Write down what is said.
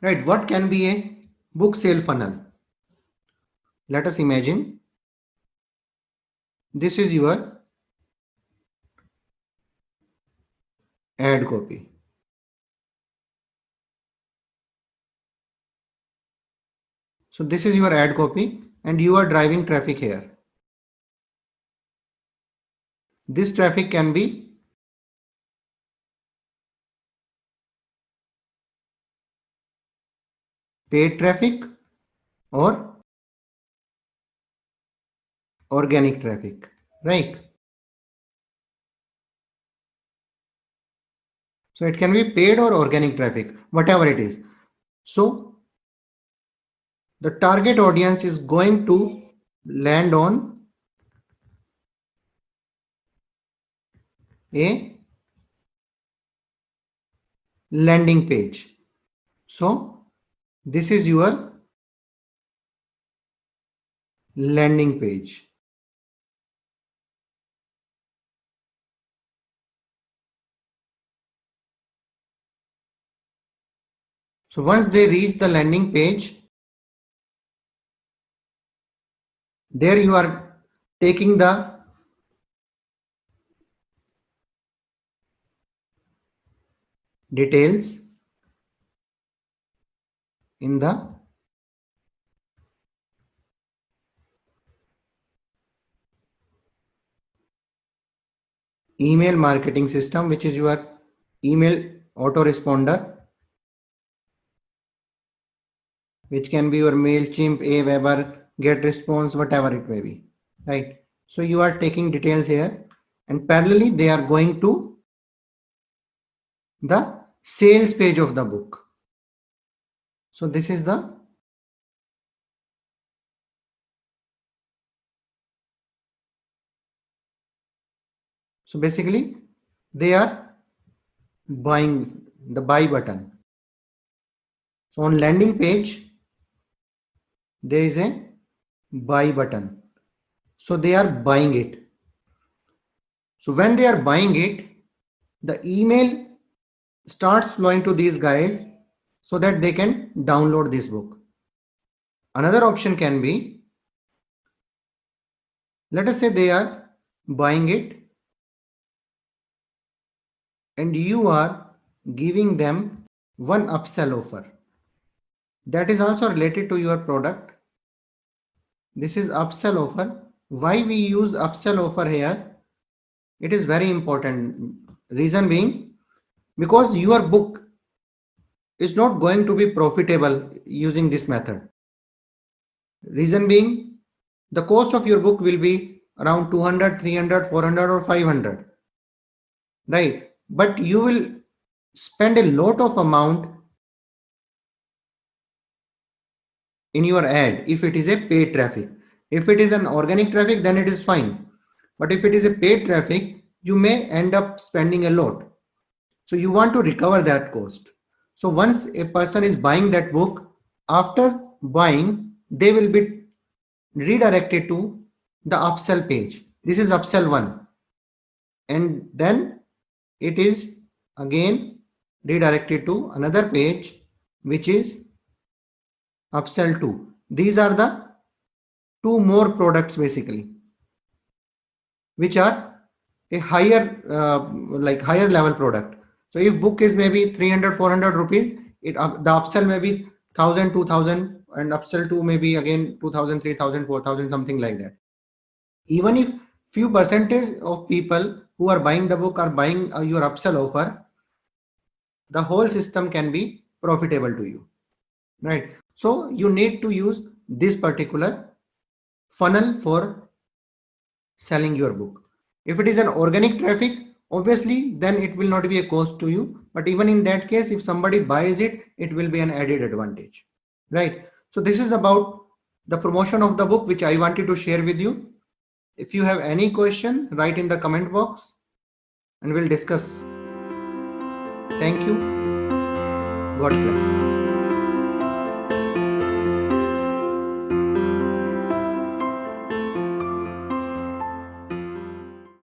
Right? What can be a book sale funnel? Let us imagine this is your ad copy. So this is your ad copy and you are driving traffic here. This traffic can be paid traffic or organic traffic, right? So it can be paid or organic traffic, whatever it is. So the target audience is going to land on a landing page. So this is your landing page. So once they reach the landing page, there you are taking the details in the email marketing system, which is your email autoresponder, which can be your MailChimp, Aweber, GetResponse, whatever it may be, right? So you are taking details here and parallelly they are going to the sales page of the book. So this is the so basically they are buying the buy button. So on landing page, there is a buy button. So they are buying it. So when they are buying it, the email starts flowing to these guys so that they can download this book. Another option can be, let us say they are buying it and you are giving them one upsell offer. That is also related to your product. This is upsell offer. Why we use upsell offer here? It is very important. Reason being, because your book is not going to be profitable using this method. Reason being, the cost of your book will be around 200, 300, 400 or 500, right? But you will spend a lot of amount in your ad if it is a paid traffic. If it is an organic traffic, then it is fine. But if it is a paid traffic, you may end up spending a lot. So you want to recover that cost. So once a person is buying that book, after buying, they will be redirected to the upsell page. This is upsell 1. And then it is again redirected to another page, which is upsell 2. These are the two more products basically, which are a higher higher level product. So if book is maybe 300 400 rupees, the upsell may be 1000 2000 and upsell 2 maybe again 2000 3000 4000 something like that. Even if few percentage of people who are buying the book are buying your upsell offer, the whole system can be profitable to you, right? So you need to use this particular funnel for selling your book. If it is an organic traffic, obviously then it will not be a cost to you, but even in that case, if somebody buys it, it will be an added advantage, right? So this is about the promotion of the book which I wanted to share with you. If you have any question, write in the comment box and we'll discuss. Thank you. God bless.